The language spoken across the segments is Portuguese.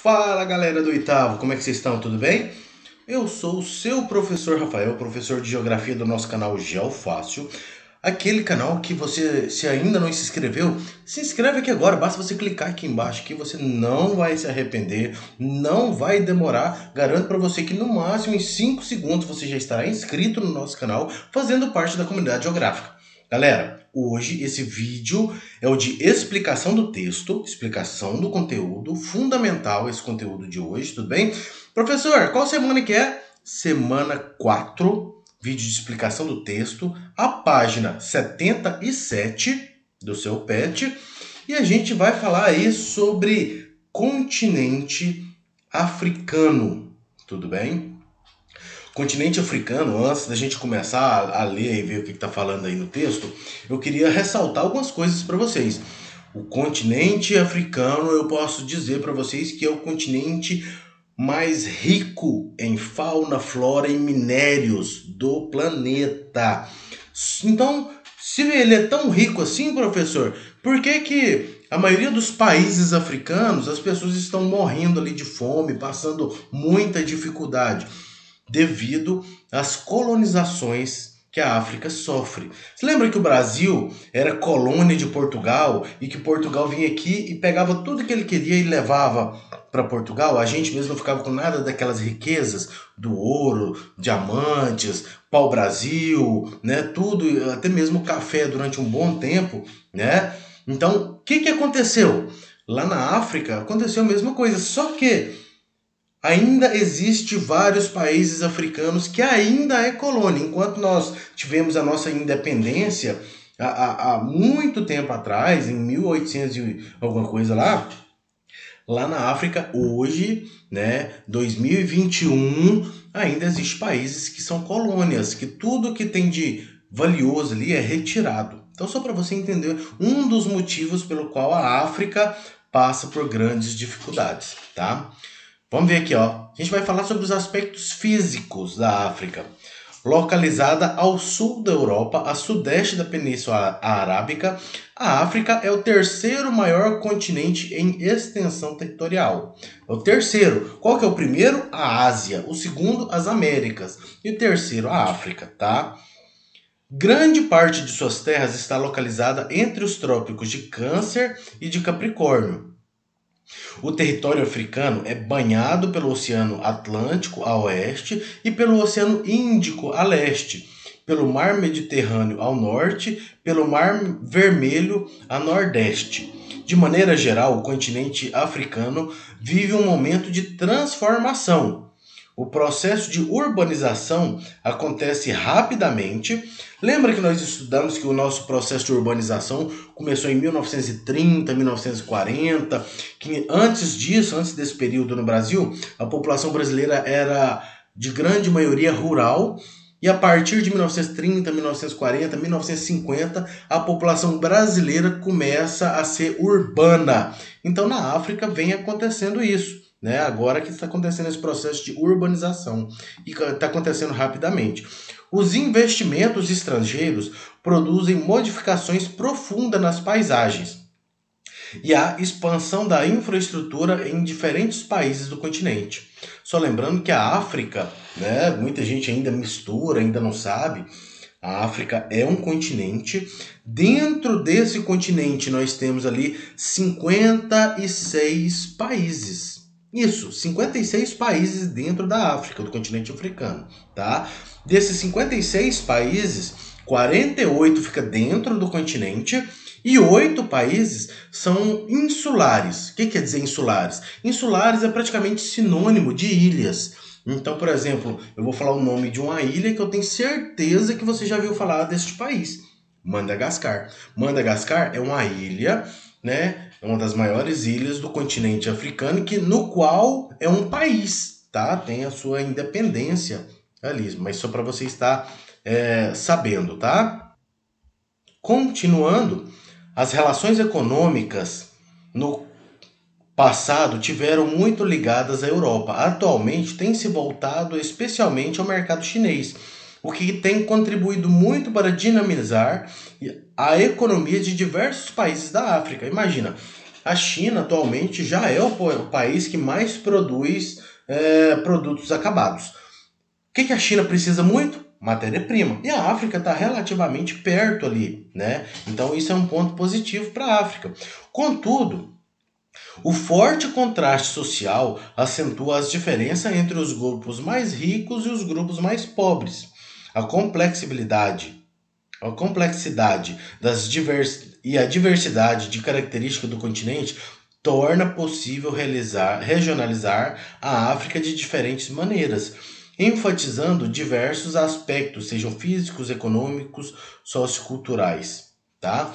Fala galera do oitavo, como é que vocês estão? Tudo bem? Eu sou o seu professor Rafael, professor de Geografia do nosso canal GeoFácil. Aquele canal que você, se ainda não se inscreveu, se inscreve aqui agora, basta você clicar aqui embaixo que você não vai se arrepender, não vai demorar. Garanto para você que no máximo em 5 segundos você já estará inscrito no nosso canal, fazendo parte da comunidade geográfica. Galera, hoje esse vídeo é o de explicação do texto, explicação do conteúdo, fundamental esse conteúdo de hoje, tudo bem? Professor, qual semana que é? Semana 4, vídeo de explicação do texto, a página 77 do seu PET, e a gente vai falar aí sobre continente africano, tudo bem? Continente africano, antes da gente começar a ler e ver o que está falando aí no texto, eu queria ressaltar algumas coisas para vocês. O continente africano, eu posso dizer para vocês que é o continente mais rico em fauna, flora e minérios do planeta. Então, se ele é tão rico assim, professor, por que a maioria dos países africanos, as pessoas estão morrendo ali de fome, passando muita dificuldade? Devido às colonizações que a África sofre. Você lembra que o Brasil era colônia de Portugal e que Portugal vinha aqui e pegava tudo que ele queria e levava para Portugal? A gente mesmo não ficava com nada daquelas riquezas do ouro, diamantes, pau-brasil, né? Tudo, até mesmo café durante um bom tempo, né? Então, o que aconteceu? Lá na África aconteceu a mesma coisa, só que ainda existe vários países africanos que ainda é colônia. Enquanto nós tivemos a nossa independência há muito tempo atrás, em 1800 e alguma coisa lá na África, hoje, né, 2021, ainda existe países que são colônias, que tudo que tem de valioso ali é retirado. Então, só para você entender, um dos motivos pelo qual a África passa por grandes dificuldades, tá? Vamos ver aqui, ó. A gente vai falar sobre os aspectos físicos da África. Localizada ao sul da Europa, a sudeste da Península Arábica, a África é o terceiro maior continente em extensão territorial. É o terceiro. Qual que é o primeiro? A Ásia. O segundo, as Américas. E o terceiro, a África, tá? Grande parte de suas terras está localizada entre os trópicos de Câncer e de Capricórnio. O território africano é banhado pelo Oceano Atlântico a oeste e pelo Oceano Índico a leste, pelo Mar Mediterrâneo ao norte, pelo Mar Vermelho a nordeste. De maneira geral, o continente africano vive um momento de transformação. O processo de urbanização acontece rapidamente. Lembra que nós estudamos que o nosso processo de urbanização começou em 1930, 1940, que antes disso, antes desse período no Brasil, a população brasileira era de grande maioria rural, e a partir de 1930, 1940, 1950, a população brasileira começa a ser urbana. Então na África vem acontecendo isso. Né? Agora que está acontecendo esse processo de urbanização e está acontecendo rapidamente. Os investimentos estrangeiros produzem modificações profundas nas paisagens e a expansão da infraestrutura em diferentes países do continente. Só lembrando que a África, né, muita gente ainda mistura, ainda não sabe, a África é um continente. Dentro desse continente nós temos ali 56 países. Isso, 56 países dentro da África, do continente africano, tá? Desses 56 países, 48 fica dentro do continente e 8 países são insulares. O que quer dizer insulares? Insulares é praticamente sinônimo de ilhas. Então, por exemplo, eu vou falar o nome de uma ilha que eu tenho certeza que você já viu falar deste país. Madagascar. Madagascar é uma ilha, né? É uma das maiores ilhas do continente africano, no qual é um país, tá? Tem a sua independência ali, mas só para você estar sabendo, tá? Continuando, as relações econômicas no passado tiveram muito ligadas à Europa. Atualmente tem se voltado especialmente ao mercado chinês, o que tem contribuído muito para dinamizar a economia de diversos países da África. Imagina, A China atualmente já é o país que mais produz produtos acabados. O que a China precisa muito? Matéria-prima. E a África está relativamente perto ali, né? Então isso é um ponto positivo para a África. Contudo, o forte contraste social acentua as diferenças entre os grupos mais ricos e os grupos mais pobres. A complexibilidade, a complexidade e a diversidade de características do continente torna possível regionalizar a África de diferentes maneiras, enfatizando diversos aspectos, sejam físicos, econômicos, socioculturais. Tá?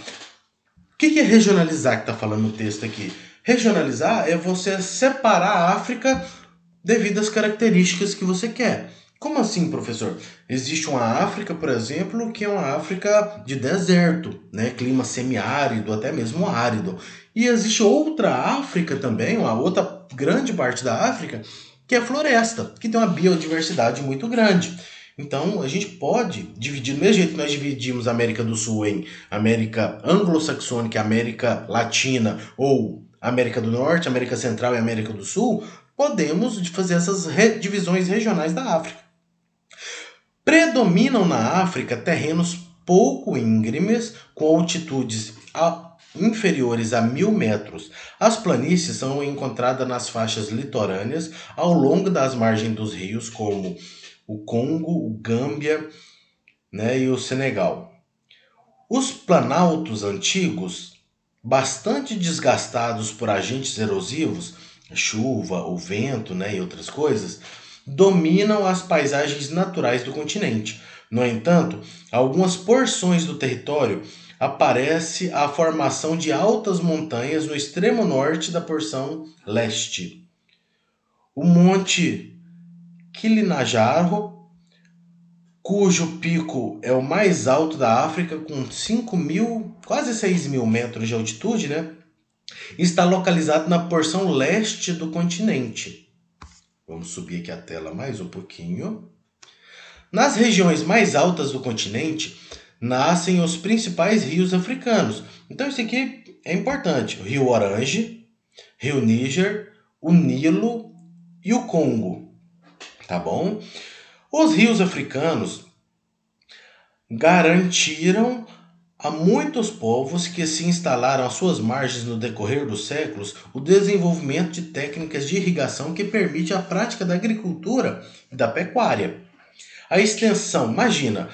O que é regionalizar que está falando no texto aqui? Regionalizar é você separar a África devido às características que você quer. Como assim, professor? Existe uma África, por exemplo, que é uma África de deserto, né? Clima semiárido, até mesmo árido. E existe outra África também, uma outra grande parte da África, que é floresta, que tem uma biodiversidade muito grande. Então, a gente pode dividir, do mesmo jeito que nós dividimos a América do Sul em América anglo-saxônica, América Latina, ou América do Norte, América Central e América do Sul, podemos fazer essas divisões regionais da África. Predominam na África terrenos pouco íngremes, com altitudes inferiores a 1.000 metros. As planícies são encontradas nas faixas litorâneas, ao longo das margens dos rios, como o Congo, o Gâmbia, né, e o Senegal. Os planaltos antigos, bastante desgastados por agentes erosivos, chuva, o vento, né, e outras coisas, dominam as paisagens naturais do continente. No entanto, algumas porções do território aparece a formação de altas montanhas no extremo norte da porção leste. O Monte Kilimanjaro, cujo pico é o mais alto da África, com 5.000, quase 6.000 metros de altitude, né? Está localizado na porção leste do continente. Vamos subir aqui a tela mais um pouquinho. Nas regiões mais altas do continente, nascem os principais rios africanos. Então isso aqui é importante. O Rio Orange, Rio Níger, o Nilo e o Congo. Tá bom? Os rios africanos garantiram a muitos povos que se instalaram às suas margens no decorrer dos séculos o desenvolvimento de técnicas de irrigação que permite a prática da agricultura e da pecuária. A extensão, imagina,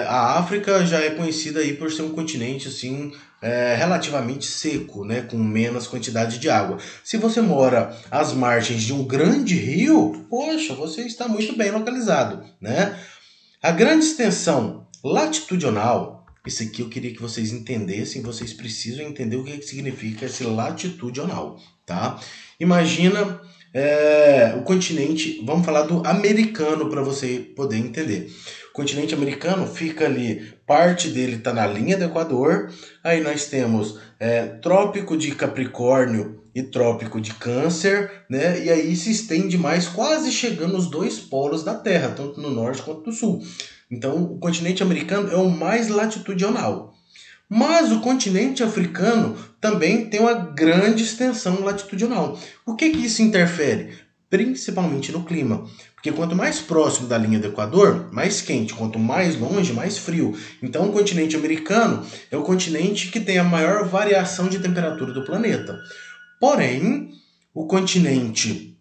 a África já é conhecida aí por ser um continente assim relativamente seco, né, com menos quantidade de água. Se você mora às margens de um grande rio, poxa, você está muito bem localizado, né? A grande extensão latitudinal, isso aqui eu queria que vocês entendessem, vocês precisam entender o que significa esse latitudinal, tá? Imagina o continente, vamos falar do americano para você poder entender. O continente americano fica ali, parte dele está na linha do Equador, aí nós temos Trópico de Capricórnio e Trópico de Câncer, né? E aí se estende mais, quase chegando nos dois polos da Terra, tanto no norte quanto no sul. Então, o continente americano é o mais latitudinal. Mas o continente africano também tem uma grande extensão latitudinal. O que isso interfere? Principalmente no clima. Porque quanto mais próximo da linha do Equador, mais quente. Quanto mais longe, mais frio. Então, o continente americano é o continente que tem a maior variação de temperatura do planeta. Porém, o continente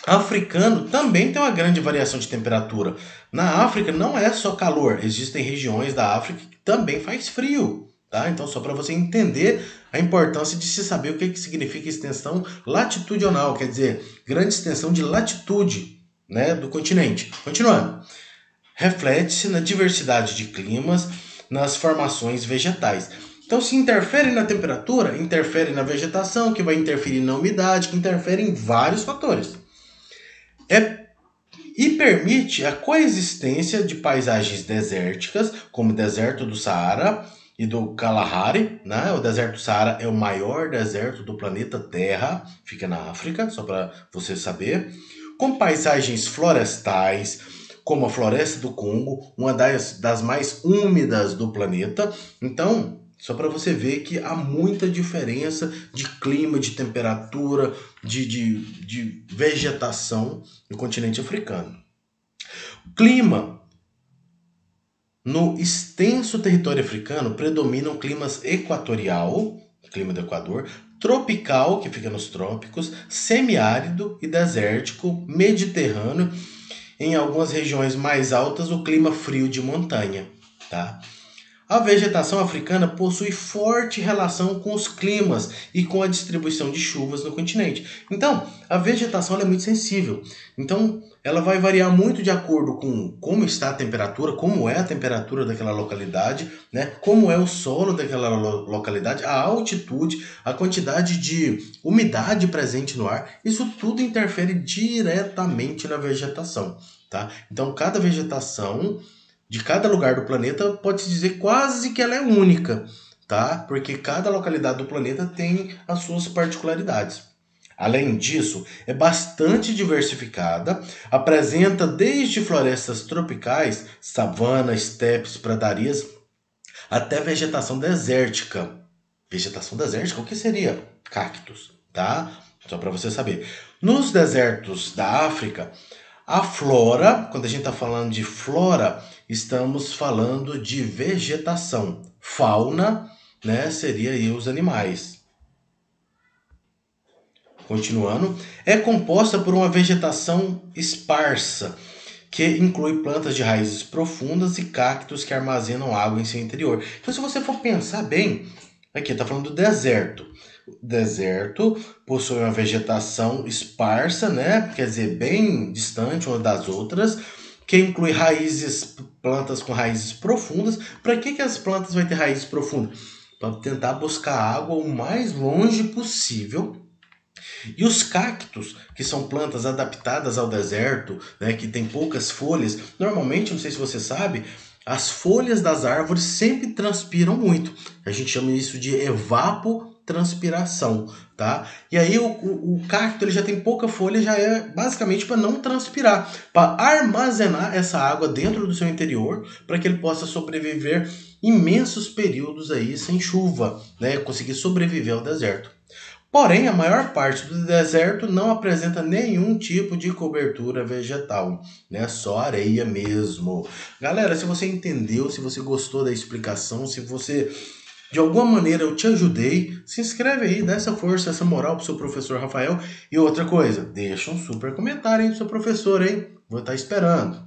africano também tem uma grande variação de temperatura. Na África não é só calor, existem regiões da África que também faz frio. Tá? Então, só para você entender a importância de se saber o que significa extensão latitudinal, quer dizer, grande extensão de latitude, né, do continente. Continuando. Reflete-se na diversidade de climas, nas formações vegetais. Então, se interfere na temperatura, interfere na vegetação, que vai interferir na umidade, que interfere em vários fatores. E permite a coexistência de paisagens desérticas, como o deserto do Saara e do Kalahari, né? O deserto do Saara é o maior deserto do planeta Terra, fica na África, só para você saber, com paisagens florestais, como a floresta do Congo, uma das mais úmidas do planeta. Então, Só para você ver que há muita diferença de clima, de temperatura, de vegetação no continente africano. O clima no extenso território africano predominam climas equatorial, clima do Equador, tropical, que fica nos trópicos, semiárido e desértico, mediterrâneo, em algumas regiões mais altas o clima frio de montanha, tá? A vegetação africana possui forte relação com os climas e com a distribuição de chuvas no continente. Então, a vegetação é muito sensível. Então, ela vai variar muito de acordo com como está a temperatura, como é a temperatura daquela localidade, né? Como é o solo daquela localidade, a altitude, a quantidade de umidade presente no ar. Isso tudo interfere diretamente na vegetação, tá? Então, cada vegetação de cada lugar do planeta, pode-se dizer quase que ela é única, tá? Porque cada localidade do planeta tem as suas particularidades. Além disso, é bastante diversificada, apresenta desde florestas tropicais, savanas, estepes, pradarias, até vegetação desértica. Vegetação desértica, o que seria? Cactos, tá? Só para você saber. Nos desertos da África, a flora, quando a gente está falando de flora, estamos falando de vegetação. Fauna, né, seria aí os animais. Continuando, é composta por uma vegetação esparsa, que inclui plantas de raízes profundas e cactos que armazenam água em seu interior. Então, se você for pensar bem, aqui está falando do deserto. O deserto possui uma vegetação esparsa, né? Quer dizer, bem distante uma das outras, que inclui raízes, plantas com raízes profundas. Para que as plantas vão ter raízes profundas? Para tentar buscar água o mais longe possível. E os cactos, que são plantas adaptadas ao deserto, né, que tem poucas folhas, normalmente, não sei se você sabe, as folhas das árvores sempre transpiram muito. A gente chama isso de evapotranspiração, tá? E aí o cacto ele já tem pouca folha, já é basicamente para não transpirar, para armazenar essa água dentro do seu interior, para que ele possa sobreviver imensos períodos aí sem chuva, né? Conseguir sobreviver ao deserto. Porém, a maior parte do deserto não apresenta nenhum tipo de cobertura vegetal, né? Só areia mesmo. Galera, se você entendeu, se você gostou da explicação, se você de alguma maneira eu te ajudei, se inscreve aí, dá essa força, essa moral pro seu professor Rafael. E outra coisa, deixa um super comentário aí pro seu professor, hein? Vou estar esperando.